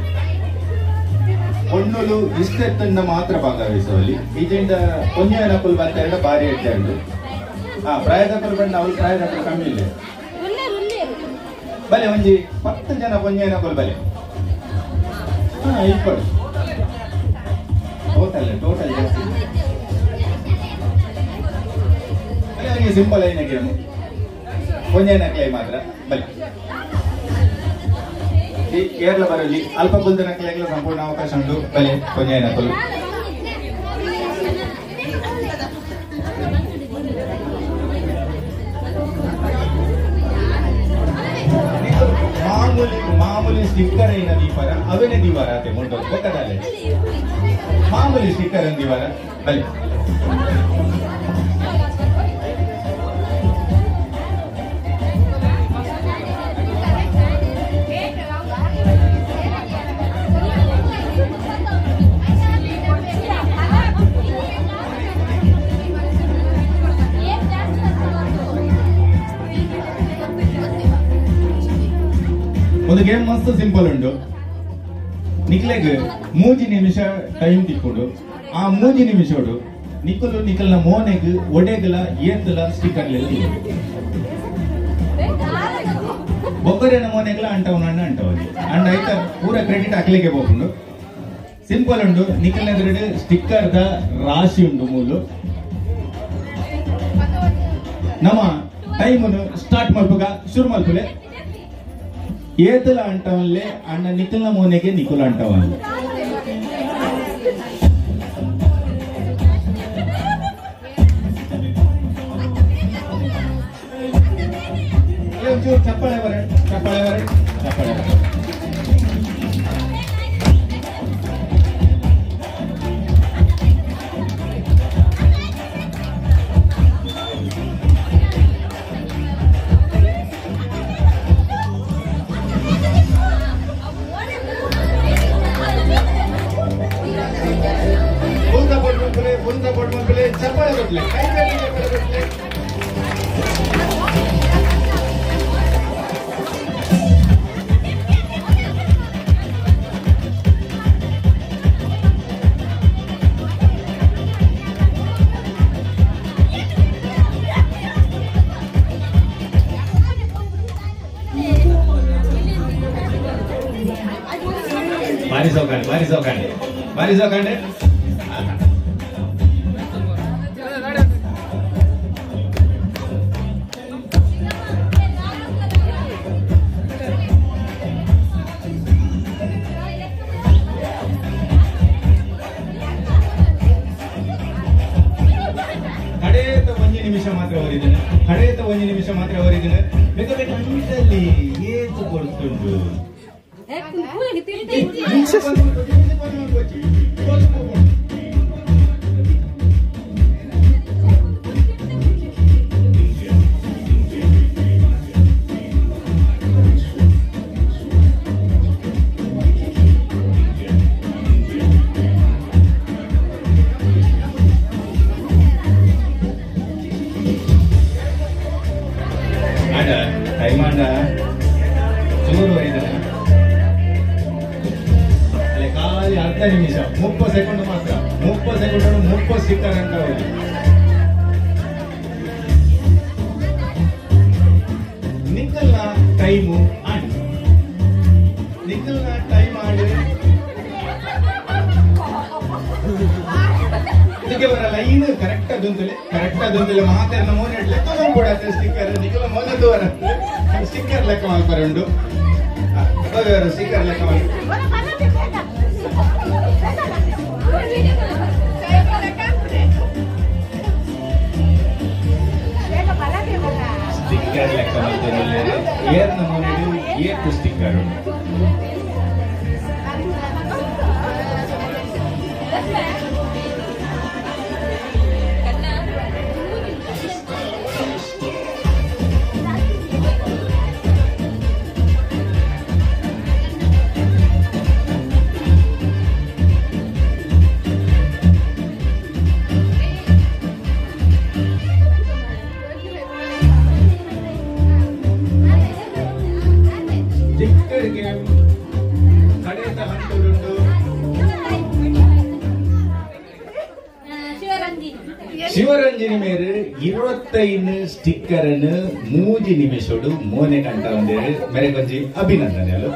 ಒಣ್ಣುಲು ಇಷ್ಟೆತ್ತಂಡ ಮಾತ್ರ ಭಾಗವಹಿಸುವಲ್ಲಿ ಇದರಿಂದ ಪೊಂಜೆನಕಲು ಬರ್ತಾರೆ ಭಾರಿ ಎಡ್ಡು ಪ್ರಾಯದಕ್ಕಲು ಬಂದ ಅವ್ರು ಪ್ರಾಯದಕ್ಕಲು ಕಮ್ಮಿ ಇಲ್ಲ ಬಲೆ ಒಂಜಿ 10 ಜನ ಪೊಂಜೆನಕಲು ಬಲೆ ಇಪ್ಪಡು ಟೋಟಲ್ ಜಾಸ್ತಿ ಸಿಂಪಲ್ ಐನ ಗೇಮು ಪೊಂಜೆನ ಕ್ಲೈ ಮಾತ್ರ ಬಲಿ ಈ ಕೇರಳ ಬರಲಿ ಅಲ್ಪ ಕುಲ್ದನ ಕ್ಲೈಗೆ ಸಂಪೂರ್ಣ ಅವಕಾಶ ಉಂಟು ಬಲೆ ಪೊಂಜೆನ ಕೊಲ್ಲು ಮಾಮೂಲಿ ಸ್ಟಿಕ್ಕರ್ ಐನ ದೀಪಾರ ಅವನೇ ದೀವಾರ ಆತೆ ಮುಂಟು ಪಕ್ಕದಲ್ಲೇ ಮಾಮೂಲಿ ಸ್ಟಿಕ್ಕರ್ ಅನ್ ದೀವಾರ ಬಲಿ ಒಂದು ಗೇಮ್ ಮಸ್ತ್ ಸಿಂಪಲ್ ಉಂಟು ನಿಕ್ಲೆಗ್ 3 ನಿಮಿಷ ಟೈಮ್ ತಿಕ್ಕೊಂಡು ಆ 3 ನಿಮಿಷ ನಿಕ್ಕಲ್ನ ಮೋನೆಗ್ ಒಡೆಗಲ ಏತಲ ಸ್ಟಿಕ್ಕರ್ ಬೊಬ್ಬರಿನ ಮೋನೆಗ್ಲ ಅಂಟವನ ಅಂಟವಲ್ಲಿ ಅಂಡ್ ಆಯ್ತಾ ಪೂರ ಕ್ರೆಡಿಟ್ ಹಾಕ್ಲಿಕ್ಕೆ ಹೋಗ್ಕೊಂಡು ಸಿಂಪಲ್ ಉಂಟು ನಿಕ್ಕಲ್ನ ಎದುರುಡು ಸ್ಟಿಕ್ಕರ್ ದ ರಾಶಿ ಉಂಟು ಮೂಲು ನಮ್ಮ ಟೈಮ್ ಸ್ಟಾರ್ಟ್ ಮಲ್ಪಗ ಶುರು ಮಲ್ಪಲೆ ಏತಲ ಅಂಟವಲ್ಲೇ ಅಣ್ಣ ನಿಖಲ್ನ ಮೋನೆಗೆ ನಿಖುಲ್ ಅಂಟವಲ್ಲ ಚಪ್ಪಾಳೆ ಬರ ಚಪ್ಪಾಳೆ ಬರಲಿ ಬಾರಿ ಸೌಕಂಡೆ ನಿಮಿಷ ಮಾತ್ರ ಅವರಿದ್ದೇನೆ ಕಡೆಯತ 1 ನಿಮಿಷ ಮಾತ್ರ ಅವರಿದ್ದೇನೆ ಬೇಕಾದ್ರೆ ಖಂಡಿತಲ್ಲಿ ಏತು ಕೊಡ್ತುಂಟು ಟೈಮಾಂಡ ಚೂರು ಐದನ ಅಲ್ಲೇ ಖಾಲಿ 10 ನಿಮಿಷ 30 ಸೆಕೆಂಡ್ ಮಾತ್ರ 30 ಸೆಕೆಂಡ್ 30 ಸ್ಟಿಕ್ಕರ್ ಅಂತ ಹೋಗಿ ನಿಕ್ಕಲ್ನ ಟೈಮು ಆಡಿ ನಿಕ್ಕಲ್ನ ಟೈಮ್ ಆಡಿ ಇದಕ್ಕೆ ಬರ ಲೈನ್ ಕರೆಕ್ಟ್ ಅದೊಂದಲೆ ಮಾತಾಡಿನ ಮೋನ್ ಲೆಕ್ಕ ಕೊಡತ್ತೆ ಸ್ಟಿಕ್ಕರ್ ನಿಖಲ ಮೊದಲು ವರ ಸ್ಟಿಕ್ಕರ್ ಲೆಕ್ಕ ಮಾಡ್ಕೊಂಡು ಸ್ಟಿಕ್ಕರ್ ಲೆಕ್ಕ ಮಾಡಿ ಸ್ಟಿಕ್ಕರ್ ಲೆಕ್ಕ ಮಾಡ್ತಾರೆ ಏರ್ನ ಮೋನೆಡು ಏರ್ತು ಸ್ಟಿಕ್ಕರ್ ಶಿವರಂಜನಿ ಮೇರೆ 25 ಸ್ಟಿಕ್ಕರ್ 3 ನಿಮಿಷಡು ಮೋನೆ ಕಂಟ ಒಂದೇಳಿ ಮೇರೆ ಕೊಂಚಿ ಅಭಿನಂದನೆಗಳು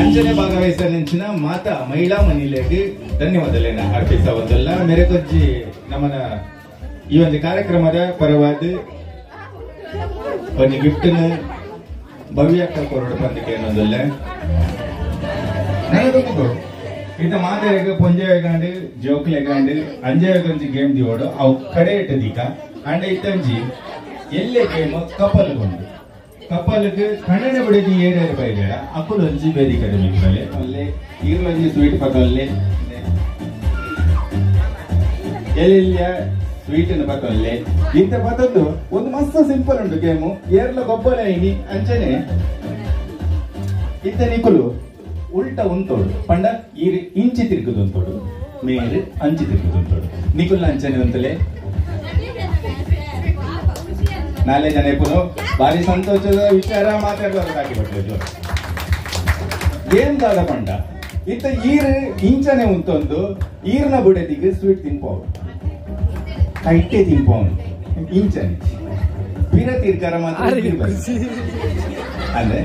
ಅಂಚನೆ ಭಾಗವಹಿಸಿನ ಮಾತ ಮಹಿಳಾ ಮಹಿಳೆಗೆ ಧನ್ಯವಾದಗಳನ್ನ ಅರ್ಪಿಸಬಹುದಲ್ಲ ಮೇರೆ ಕೊಂಚಿ ನಮ್ಮನ ಈ ಒಂದು ಕಾರ್ಯಕ್ರಮದ ಪರವಾದ ಒಂದು ಗಿಫ್ಟ್ ಭವ್ಯಕ್ಕ ಕೊರಡು ಬಂದಿಕೆ ಅನ್ನೋದಲ್ಲ ನನಗೆ इतना माते पुंजे वेगांड जोक लेगांड अंजे वेगंजी गेम दिवोडो अव कड़े इट्टदीका अंड इत्तंजी एल्ले गेम कपल गुंडु कपल के कन्नने बडेदी ಏರೇರು ಬೈಲೇಡ ಅಕುಲು ಒಂಜಿ ಬೇದಿಕಡೆ ಮಿಕ್ಕಲೆ ಅಲ್ಲೇ ಈರ್ಲೊಂಜಿ ಸ್ವೀಟ್ ಪಕಲ್ಲೆ ಎಲ್ಲಿಯ ಸ್ವೀಟ್ ನ ಪಕಲ್ಲೆ ಇಂತ ಪತದ್ದು ಒಂದು ಮಸ್ತ್ ಸಿಂಪಲ್ ಉಂಟು ಗೇಮ್ ಏರ್ಲ ಗೊಬ್ಬಲ ಐನಿ ಅಂಚನೆ ಇತ್ತ ನಿಕುಲು ಉಲ್ಟಾ ಉಂಟೋಡು ಪಂಡ ಇಂಚಿ ತಿರುಗುದು ಉಂಟೋಡು ಮೇರೆ ಅಂಚಿ ತಿರುಗುದು ಉಂಟೋಡು ನಿಕುಲ್ ಅಂಚನೆ ಅಂತಲೇ ನಾಳೆ ಜನ ಪುನಃ ಭಾರಿ ಸಂತೋಷದ ವಿಚಾರ ಮಾತಾಡಬಾರದಾಗಿ ಬರ್ತದೆ ಏನ್ ದಾದ ಪಂಡ ಇತ್ತ ಈರ್ ಇಂಚನೆ ಉಂಟೊಂದು ಈರ್ನ ಬುಡದಿಗೆ ಸ್ವೀಟ್ ತಿನ್ಪೋವು ಕೈಟೆ ತಿನ್ಪೋನು ಇಂಚನೆ ಪಿರ ತೀರ್ಕಾರ ಮಾತ್ರ ಅಂದ್ರೆ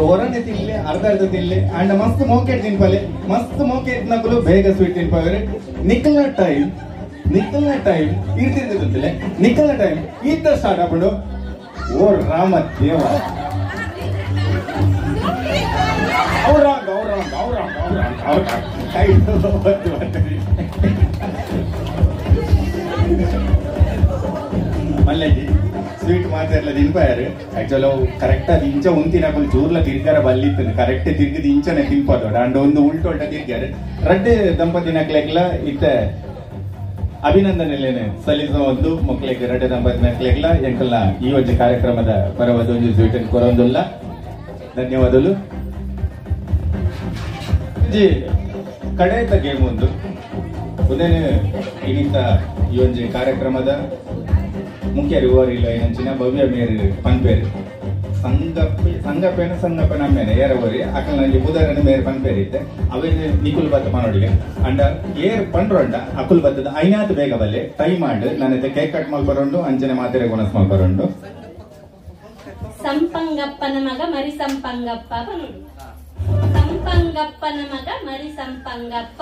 ಹೊರನೆ ತಿನ್ಲೆ ಅರ್ಧ ತಿನ್ಲೆ ಅಂಡ್ ಮಸ್ತ್ ಮೋಕೆಟ್ ತಿನ್ಪಲೆ ಮಸ್ತ್ ಮೋಕೆಟ್ ನಕಲು ಬೇಗ ಸ್ವೀಟ್ ತಿನ್ಪವರೆ ನಿಕ್ಕಲ್ನ ಟೈಮ್ ಇರ್ತಿರ್ತದೆ ನಿಕ್ಕಲ್ನ ಟೈಮ್ ಈತ ಸ್ಟಾರ್ಟ್ ಆಗ್ಬಿಡು ಓ ರಾಮ ದೇವ ಮಲ್ಲೆಜಿ ಸ್ವೀಟ್ ಮಾತಾಡಲ ತಿನ್ಪಾಯಾರು ಆಕ್ಚುಲಿ ಅವು ಕರೆಕ್ಟ್ ಅದು ಇಂಚ ಉಂತಿನಕಲು ಚೂರ್ಲ ತಿರ್ಗಾರ ಬಲ್ಲಿತ್ತು ಕರೆಕ್ಟ್ ತಿರ್ಗಿದ್ ಇಂಚನೆ ತಿನ್ಪಾದೋಡ ಅಂಡ್ ಒಂದು ಉಲ್ಟೊಲ್ಟ ತಿರ್ಗಾರು ರಡ್ಡೆ ದಂಪತಿ ನಕ್ಲೆಗ್ಲ ಇತ್ತ ಅಭಿನಂದನೆಲೇನೆ ಸಲ್ಲಿಸ ಒಂದು ಮಕ್ಕಳಿಗೆ ರಡ್ಡೆ ದಂಪತಿ ನಕ್ಲೆಗ್ಲ ಎಂಕಲ್ನ ಈ ಒಂದು ಕಾರ್ಯಕ್ರಮದ ಪರವಾದ ಒಂದು ಸ್ವೀಟ್ ಕೊರೊಂದುಲ್ಲ ಧನ್ಯವಾದಗಳು ಜಿ ಕಡೆಯತ ಗೇಮ್ ಒಂದು ಉದಯನೆ ಇನ್ನಿಂತ ಈ ಒಂದು ಕಾರ್ಯಕ್ರಮದ ಮುಖ್ಯ ರಿವರಿಲ್ಲ ಏನಂಚಿನ ಭವ್ಯ ಮೇರೆ ಪನ್ಪೇರು ಸಂಗಪ್ಪನ ಮೇಲೆ ಏರವರಿ ಅಕಲ್ ನಂಗೆ ಬುಧರನ ಮೇರೆ ಪನ್ಪೇರು ಇತ್ತೆ ಅವರಿಗೆ ನಿಕುಲ್ ಬತ್ತ ಪನೋಡಿಗೆ ಅಂಡ ಏರ್ ಪಂಡ್ರಂಡ ಅಕುಲ್ ಬತ್ತದ ಐನಾತ್ ಬೇಗ ಬಲ್ಲೆ ಟೈಮ್ ಆಡ್ ನನ್ನ ಕೇಕ್ ಕಟ್ ಮಾಡ್ಬರೋಂಡು ಅಂಚನೆ ಮಾತೆರೆ ಗುಣಸ್ ಮಾಡ್ಬರೋಂಡು ಸಂಪಂಗಪ್ಪನ ಮಗ ಮರಿ ಸಂಪಂಗಪ್ಪ ಸಂಪಂಗಪ್ಪನ ಮಗ ಮರಿ ಸಂಪಂಗಪ್ಪ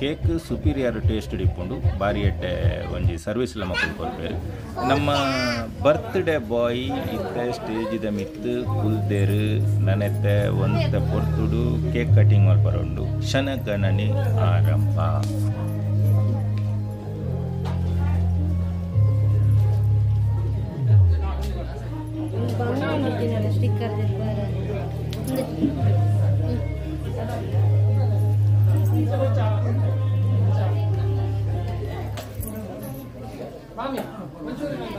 ಕೇಕ್ ಸುಪೀರಿಯರ್ ಟೇಸ್ಟ್ ಇಪ್ಪುಂಡು ಬಾರಿ ಎಡ್ಡೆ ಒಂಜಿ ಸರ್ವಿಸ್ಲ ಮಕ್ಕಳು ಕೊಡ್ಬೇರು ನಮ್ಮ ಬರ್ತ್ಡೇ ಬಾಯ್ ಇತ್ತ ಸ್ಟೇಜಿದ ಮಿತ್ತು ಕುಲ್ದೇರು ನನೆತ್ತೆ ಒಂದ ಪೊರ್ತುಡು ಕೇಕ್ ಕಟಿಂಗ್ ಮಲ್ಪರುಂಡು ಶನಗಣನಿ ಆರಂಭ. ಸ್ಟಿಕ್ಕರ್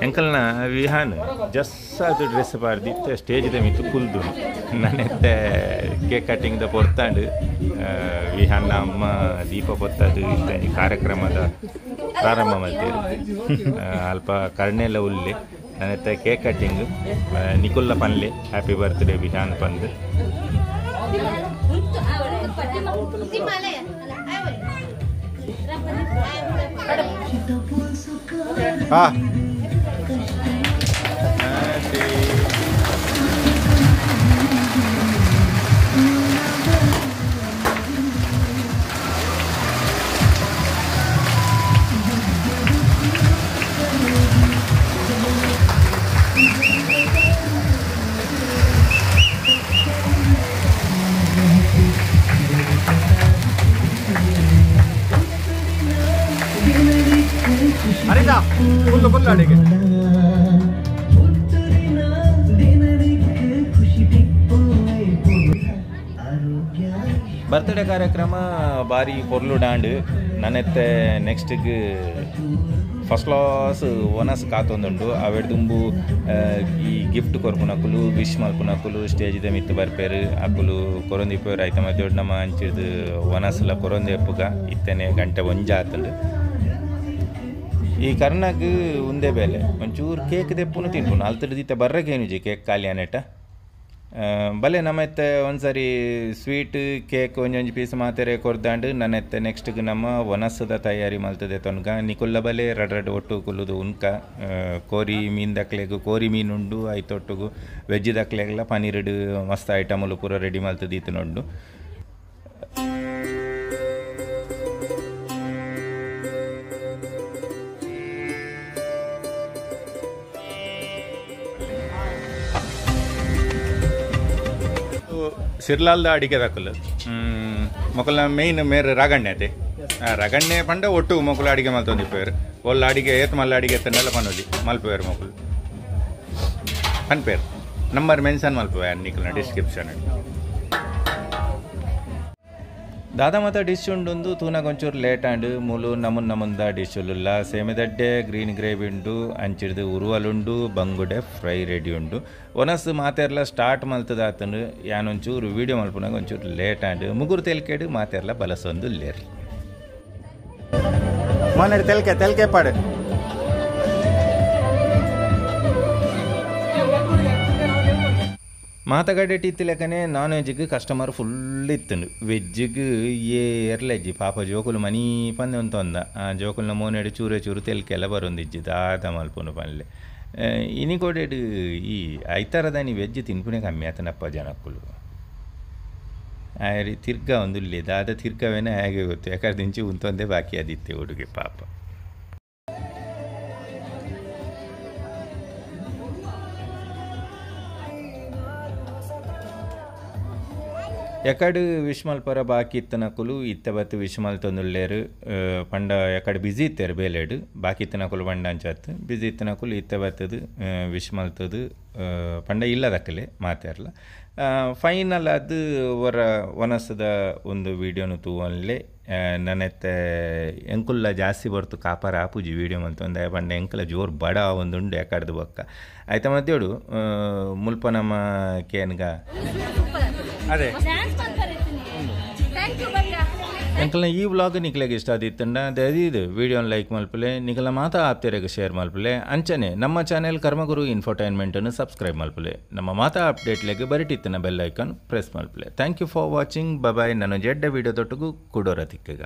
ಎಂಕಲ್ನ ವಿಹಾನ್ ಜಸ್ಸಾದ ಡ್ರೆಸ್ ಪಾರ್ದಿತ್ತು ಸ್ಟೇಜ್ದ ಮಿತ್ತು ಕುಲ್ದು ನನ್ನೆತ್ತೆ ಕೇಕ್ ಕಟಿಂಗ್ದ ಪೊರ್ತಾಂಡು ವಿಹಾನ್ನ ಅಮ್ಮ ದೀಪ ಪೊತ್ತದು ಇತ್ತ ಕಾರ್ಯಕ್ರಮದ ಪ್ರಾರಂಭ ಮಾಡ್ತೇವೆ ಅಲ್ಪ ಕರ್ಣೆಲ್ಲ ಉಳ್ಳಿ ನನ್ನೆತ್ತೆ ಕೇಕ್ ಕಟಿಂಗ್ ನಿಕುಲ್ಲ ಪನ್ಲೆ ಹ್ಯಾಪಿ ಬರ್ತ್ಡೇ ವಿಹಾನ್ ಪಂದು ಬರ್ತ್ಡೇ ಕಾರ್ಯಕ್ರಮ ಬಾರಿ ಪೊರ್ಲು ಡಾಂಡ್ ನನ್ನೆತ್ತೆ ನೆಕ್ಸ್ಟ್ಗೆ ಫಸ್ಟ್ ಕ್ಲಾಸ್ ಒನಸ್ ಕಾತೊಂದುಂಡು ಅವೆಡ್ ತುಂಬು ಈ ಗಿಫ್ಟ್ ಕೊರ್ಪುನಕುಲು ವಿಶ್ ಮಲ್ಪುನಕುಲು ಸ್ಟೇಜ್ದ ಮಿತ್ತು ಬರ್ಪೇರು ಅಕುಲು ಕೊರೊಂದಿಪ್ಪೇರು ಐತ ಮದ್ದೊಡ್ ನಮ್ಮ ಅಂಚಿಡ್ದು ಒನಸ್ಲ ಕೊರೊಂದೆಪ್ಪುಗ ಇತ್ತನೆ ಗಂಟೆ ಒಂಜಾತುಂಡು ಈ ಕರ್ನಾಗ ಉಂದೇ ಬೇಲೆ ಒಂಚೂರು ಕೇಕ್ ತೆಪ್ಪುನು ತಿನ್ಪುನು ಅಲ್ತಡ್ ದಿತ್ತ ಬರ್ರಕೇನುಜಿ ಕೇಕ್ ಖಾಲಿ ಅನೆಟ ಬಲೆ ನಮ್ಮತ್ತೆ ಒಂದ್ಸರಿ ಸ್ವೀಟ್ ಕೇಕ್ ಒಂಜೊಂಜಿ ಪೀಸ್ ಮಾತೆರೆ ಕೊರ್ದಾಂಡು ನನ್ನೆತ್ತೆ ನೆಕ್ಸ್ಟ್ಗೆ ನಮ್ಮ ಒನಸದ ತಯಾರಿ ಮಲ್ತದೆ ತೊನ್ಗ ನಿಕುಲ್ಲ ಬಲೆ ರಡ್ ಒಟ್ಟು ಕುಲ್ಲುದು ಉನ್ಕ ಕೋರಿ ಮೀನು ದಕ್ಲೆಗು ಕೋರಿ ಮೀನುಂಡು ಐತೊಟ್ಟುಗು ವೆಜ್ ದಕ್ಲೆಗ್ಲ ಪನೀರ್ಡು ಮಸ್ತ್ ಐಟಮುಲು ಪೂರ ರೆಡಿ ಮಲ್ತದೀತು ನೋಡು. ಸಿರ್ಲಾಲ್ದ ಅಡಿಗೆ ದಕ್ಕಲು ಮೊಕಲ್ನ ಮೇಯ್ನ್ ಮೇರೆ ರಾಗಣ್ಣೆ ಅದೇ ರಗಣ್ಣೆ ಪಂಡ ಒಟ್ಟು ಮೊಕಲು ಅಡಿಗೆ ಮಲ್ತೊಂದಿಪ್ಪೇರು ಒಲ್ಲ ಅಡಿಗೆ ಏತ್ ಮಲ್ಲ ಅಡಿಗೆ ಎತ್ತನ್ನೆಲ್ಲ ಪನ್ನೋದಿ ಮಲ್ಪೇರು ಮೊಕಲು ಪನ್ಪೇರು ನಂಬರ್ ಮೆನ್ಷನ್ ಮಲ್ಪವೆ ನಿಕಲ್ನ ಡಿಸ್ಕ್ರಿಪ್ಷನ್ ದಾದ ಮಾತ ಡಿಶ್ ಉಂಡು ತೂನಾಗ ಒಂಚೂರು ಲೇಟ್ ಆಂಡು ಮೂಲು ನಮುಂದ ಡಿಶ್ ಉಲ್ಲ ಸೇಮೆದಡ್ಡೆ ಗ್ರೀನ್ ಗ್ರೇವಿ ಉಂಡು ಅಂಚಿಡ್ದು ಉರುವಲುಂಡು ಬಂಗುಡೆ ಫ್ರೈ ರೆಡಿ ಉಂಡು ಒನಸ್ ಮಾತೆರ್ಲ ಸ್ಟಾರ್ಟ್ ಮಲ್ತದ ಆತಂಡು ಯಾನೊಂಚೂರು ವೀಡಿಯೋ ಮಲ್ಪನಾಗ ಒಂಚೂರು ಲೇಟ್ ಆಂಡು ಮುಗುರು ತೆಲ್ಕೆಡು ಮಾತೆರ್ಲ ಬಲಸೊಂದು ಲೇರ್ ಮನೆ ತೆಲ್ಕೆ ಪಾಡು ಮಾತಗಡ್ಡೆ ಇತ್ತಿಲೆಕ್ಕನೆ ನಾನ್ ವೆಜ್ಜಿಗೆ ಕಸ್ಟಮರ್ ಫುಲ್ ಇತ್ತಂಡು ವೆಜ್ಜಿಗೆ ಏರ್ಲೆಜ್ಜಿ ಪಾಪ ಜೋಕುಲು ಮನಿ ಪಂದೆ ಒಂತೊಂದ ಆ ಜೋಕುಲ್ನ ಮೋನೆಡು ಚೂರು ತೆಲ್ಕೆಲ್ಲ ಬರೊಂದಿಜ್ಜಿ ದಾದ ಮಲ್ಪುನು ಪನ್ಲೆ ಇನಿಕೋಡೆಡು ಈ ಐತರದಾನಿ ವೆಜ್ ತಿನ್ಪುನೆ ಕಮ್ಮಿ ಆತನಪ್ಪ ಜನಕ್ಕುಲು ಆಯ್ರಿ ತಿರ್ಗ ಒಂದುಲ್ಲಿ ದಾದ ತಿರ್ಗವೇನೆ ಹೇಗೆ ಗೊತ್ತು ಯಾಕಂದ್ರೆ ದಿಂಚಿ ಉಂತೊಂದೇ ಬಾಕಿ ಆದಿತ್ತೆ ಹುಡುಗಿ ಪಾಪ ಎಕಡು ವಿಶ್ಮಲ್ ಪರ ಬಾಕಿ ಇತ್ತನಕುಲು ಇತ್ತ ಬತ್ತು ವಿಶ್ಮಲ್ ತೊಂದುಲ್ಲೇರು ಪಂಡ ಎಕಡೆ ಬಿಸಿ ಇತ್ತೇರು ಬೇಲೆಡು ಬಾಕಿ ಇತ್ತನಕುಲು ಪಂಡ ಅಂಚತ್ತು ಬಿಸಿ ಇತ್ತನಕುಲು ಇತ್ತ ಬತ್ತದು ವಿಶ್ಮಲ್ತದು ಪಂಡ ಇಲ್ಲದಕ್ಕಲೆ ಮಾತಾರಲ್ಲ ಫೈನಲ್ ಅದು ಒನಸದ ಒಂದು ವೀಡಿಯೋನು ತೂವನ್ಲೆ ನನ್ನೆತ್ತೆ ಎಂಕುಲ್ಲ ಜಾಸ್ತಿ ಬರ್ತು ಕಾಪಾರ ಆಪುಜಿ ವೀಡಿಯೋ ಮಲ್ತೊಂದೆ ಪಂಡ ಎಂಕಲ ಜೋರು ಬಡ ಒಂದುಂಡು ಯಾಕಡ್ದು ಬೊಕ್ಕ ಆಯ್ತಾ ಮತ್ತೇಳು ಮುಲ್ಪ ನಮ್ಮ ಕೇನ್ಗ ಅದೇ ಎಂಕಲ್ನ ಈ ವ್ಲಾಗ್ ನಿಕ್ಲೆಗೆ ಇಷ್ಟ ಆದಿತ್ತಂಡ ಇದು ವೀಡಿಯೋನ ಲೈಕ್ ಮಲ್ಪಲೆ ನಿಕಲ ಮಾತಾ ಆಪ್ತೆರೆಗೆ ಶೇರ್ ಮಲ್ಪಲೆ ಅಂಚನೆ ನಮ್ಮ ಚಾನೆಲ್ ಕರ್ಮಗುರು ಇನ್ಫೋಟೈನ್ಮೆಂಟನ್ನು ಸಬ್ಸ್ಕ್ರೈಬ್ ಮಲ್ಪಲೆ ನಮ್ಮ ಮಾತಾ ಅಪ್ಡೇಟ್ಲೆಗೆ ಬರಿಟಿತ್ತನ ಬೆಲ್ ಐಕಾನ್ ಪ್ರೆಸ್ ಮಲ್ಪಲೆ thank you for watching bye ನಾನು ಜೆಡ್ಡ ವೀಡಿಯೋ ತೊಟ್ಟಗೂ ಕೂಡೋರ ತಿಕ್ಕಗ